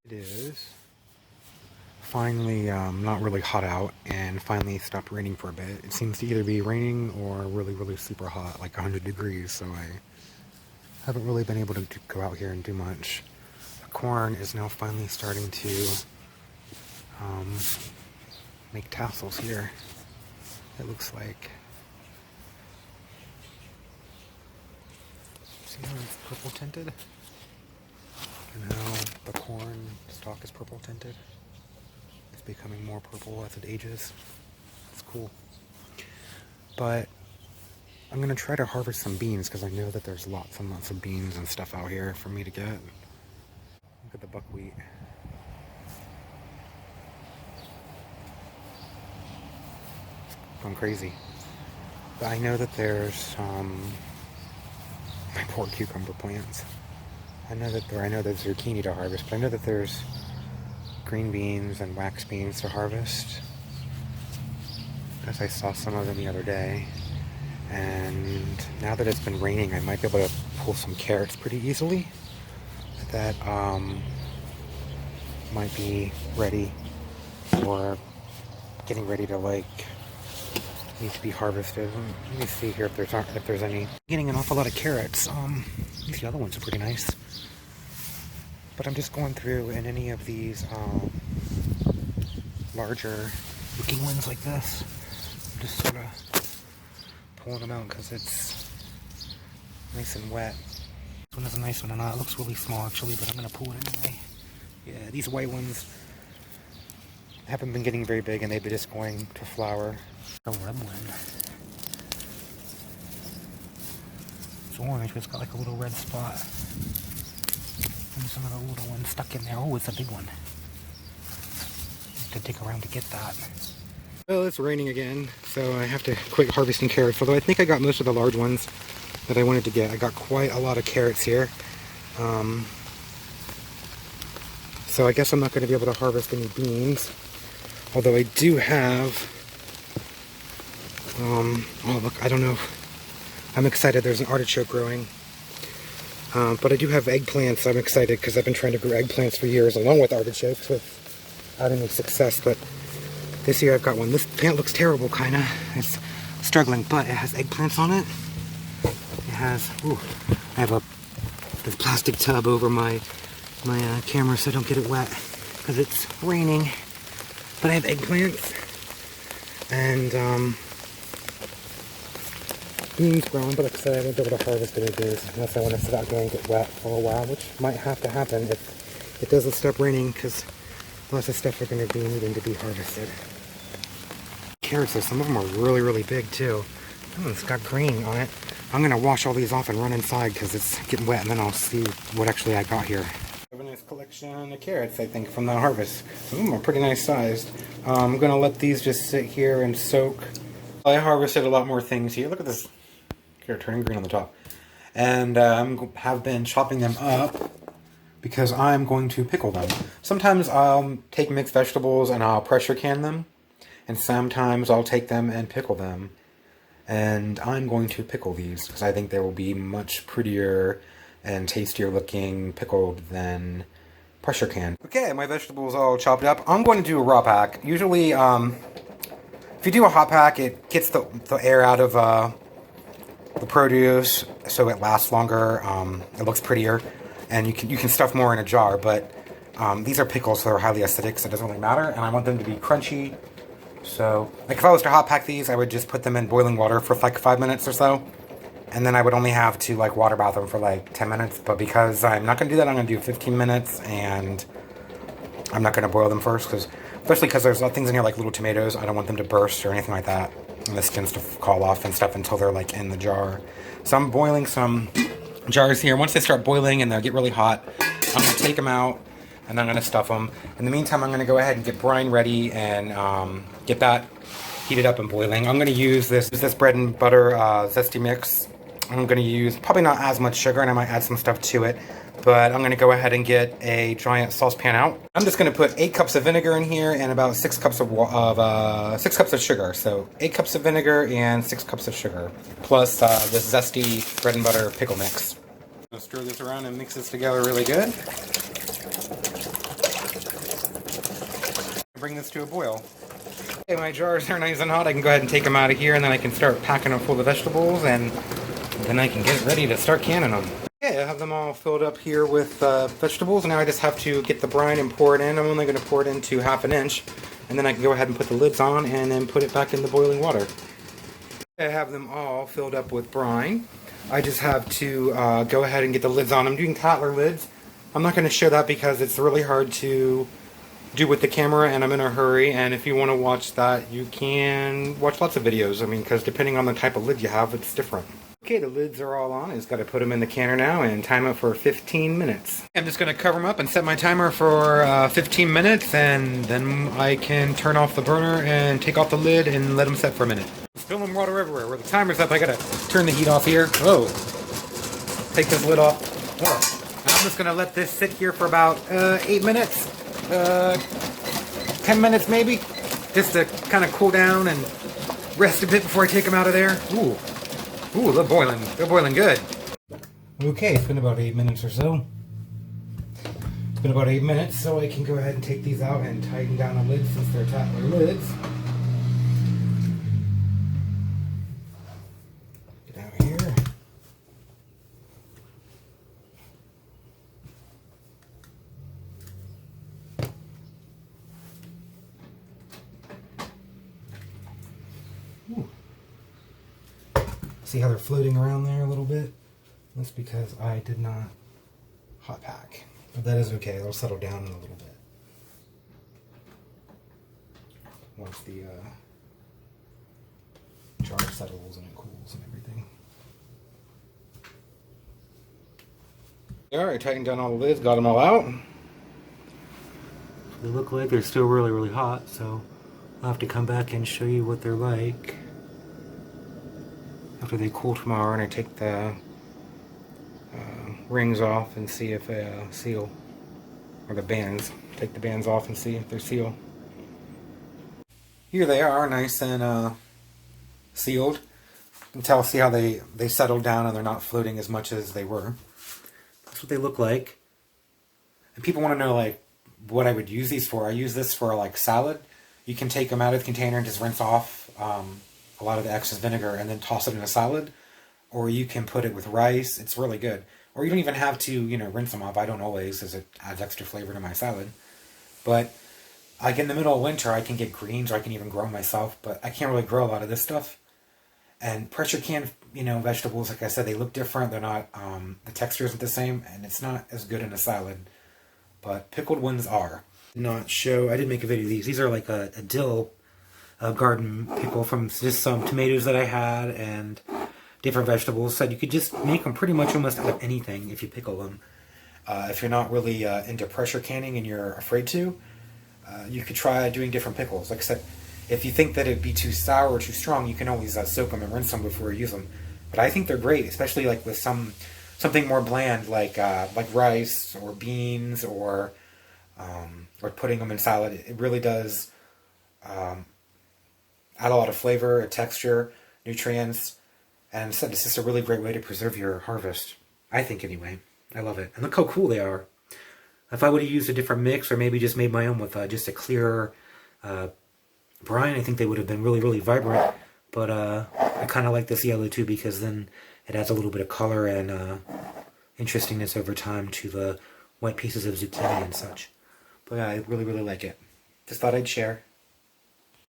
It is finally not really hot out, and finally stopped raining for a bit. It seems to either be raining or really super hot, like 100 degrees, so I haven't really been able to go out here and do much. The corn is now finally starting to make tassels here. It looks like. See how it's purple tinted? And how the corn stalk is purple tinted. It's becoming more purple as it ages. It's cool. But I'm gonna try to harvest some beans because I know that there's lots and lots of beans and stuff out here for me to get. Look at the buckwheat. It's going crazy. But I know that there's my poor cucumber plants. I know there's zucchini to harvest, but I know that there's green beans and wax beans to harvest. As I saw some of them the other day. And now that it's been raining, I might be able to pull some carrots pretty easily. That might be ready or getting ready to need to be harvested. Let me see here if there's any. I'm getting an awful lot of carrots. These other ones are pretty nice. But I'm just going through, and any of these larger looking ones like this, I'm just sort of pulling them out because it's nice and wet. This one is a nice one or not. It looks really small actually, but I'm going to pull it anyway. Yeah, these white ones haven't been getting very big, and they've been just going to flower. A red one. It's orange, but it's got like a little red spot. And some of the little ones stuck in there. Oh, it's a big one. I have to dig around to get that. Well, it's raining again, so I have to quit harvesting carrots. Although I think I got most of the large ones that I wanted to get. I got quite a lot of carrots here. So I guess I'm not going to be able to harvest any beans. Although I do have... oh look, I don't know. I'm excited. There's an artichoke growing. But I do have eggplants. I'm excited because I've been trying to grow eggplants for years along with artichokes without any success. But this year I've got one. This plant looks terrible, kind of. It's struggling, but it has eggplants on it. It has, ooh, I have this plastic tub over my camera so I don't get it wet because it's raining. But I have eggplants and beans growing, but like I said, I won't be able to harvest any beans unless I want to sit out here and get wet for a while, which might have to happen if it doesn't stop raining, because lots of stuff are going to be needing to be harvested. Carrots, though, some of them are really big too. Oh, it's got green on it. I'm going to wash all these off and run inside because it's getting wet, and then I'll see what actually I got here. I have a nice collection of carrots, I think, from the harvest. Some of them are pretty nice sized. I'm going to let these just sit here and soak. I harvested a lot more things here. Look at this. Here, turning green on the top. And have been chopping them up because I'm going to pickle them. Sometimes I'll take mixed vegetables and I'll pressure can them. And sometimes I'll take them and pickle them. And I'm going to pickle these because I think they will be much prettier and tastier looking pickled than pressure canned. Okay, my vegetables all chopped up. I'm going to do a raw pack. Usually, if you do a hot pack, it gets the air out of the produce, so it lasts longer. It looks prettier, and you can stuff more in a jar. But these are pickles, so they're highly acidic, so it doesn't really matter. And I want them to be crunchy. So, like if I was to hot pack these, I would just put them in boiling water for like 5 minutes or so, and then I would only have to like water bath them for like 10 minutes. But because I'm not going to do that, I'm going to do 15 minutes, and I'm not going to boil them first, especially because there's things in here like little tomatoes. I don't want them to burst or anything like that, and the skins to fall off and stuff until they're like in the jar. So I'm boiling some jars here. Once they start boiling and they get really hot, I'm going to take them out and I'm going to stuff them. In the meantime, I'm going to go ahead and get brine ready and get that heated up and boiling. I'm going to use this bread and butter zesty mix. I'm going to use probably not as much sugar, and I might add some stuff to it. But I'm going to go ahead and get a giant saucepan out. I'm just going to put 8 cups of vinegar in here and about 6 cups of sugar. So 8 cups of vinegar and 6 cups of sugar, plus this zesty bread and butter pickle mix. I'm going to stir this around and mix this together really good. bring this to a boil. Okay, my jars are nice and hot. I can go ahead and take them out of here, and then I can start packing them full of vegetables, and then I can get ready to start canning them. Okay, I have them all filled up here with vegetables. Now I just have to get the brine and pour it in. I'm only going to pour it into 1/2 inch, and then I can go ahead and put the lids on and then put it back in the boiling water. I have them all filled up with brine. I just have to go ahead and get the lids on. I'm doing Tatler lids. I'm not going to show that because it's really hard to do with the camera and I'm in a hurry, and if you want to watch that you can watch lots of videos. I mean, because depending on the type of lid you have, it's different. Okay, the lids are all on. I just got to put them in the canner now and time it for 15 minutes. I'm just going to cover them up and set my timer for 15 minutes, and then I can turn off the burner and take off the lid and let them set for a minute. Spilling water everywhere. Where the timer's up, I got to turn the heat off here. Oh, take this lid off. Oh. I'm just going to let this sit here for about 8 minutes. 10 minutes maybe, just to kind of cool down and rest a bit before I take them out of there. Ooh, they're boiling good. Okay, it's been about 8 minutes or so. It's been about 8 minutes, so I can go ahead and take these out and tighten down the lids since they're Tatler lids. Get out here. Ooh. See how they're floating around there a little bit? That's because I did not hot pack. But that is okay, they'll settle down in a little bit. Once the jar settles and it cools and everything. Alright, tightened down all the lids, got them all out. They look like they're still really, really hot, so I'll have to come back and show you what they're like after they cool tomorrow, and I take the rings off and see if they seal, or the bands. Take the bands off and see if they're sealed. Here they are, nice and sealed. You can see how they settled down and they're not floating as much as they were. That's what they look like. And people want to know like what I would use these for. I use this for like salad. You can take them out of the container and just rinse off a lot of the excess vinegar and then toss it in a salad, or you can put it with rice. It's really good. Or you don't even have to, you know, rinse them off. I don't always, because it adds extra flavor to my salad. But like in the middle of winter, I can get greens, or I can even grow them myself. But I can't really grow a lot of this stuff. And pressure can, you know, vegetables, like I said, they look different. They're not, the texture isn't the same, and it's not as good in a salad. But pickled ones are. Not show. I did make a video of these. These are like a dill garden pickle from just some tomatoes that I had and different vegetables. So you could just make them pretty much almost out of anything if you pickle them. If you're not really into pressure canning and you're afraid to, you could try doing different pickles. Like I said, if you think that it'd be too sour or too strong, you can always soak them and rinse them before you use them. But I think they're great, especially like with something more bland, like rice or beans, or putting them in salad. It really does add a lot of flavor, a texture, nutrients, and it's just a really great way to preserve your harvest. I think anyway. I love it. And look how cool they are. If I would have used a different mix, or maybe just made my own with just a clearer brine, I think they would have been really, really vibrant. But I kind of like this yellow too, because then it adds a little bit of color and interestingness over time to the white pieces of zucchini and such. But yeah, I really, really like it. Just thought I'd share.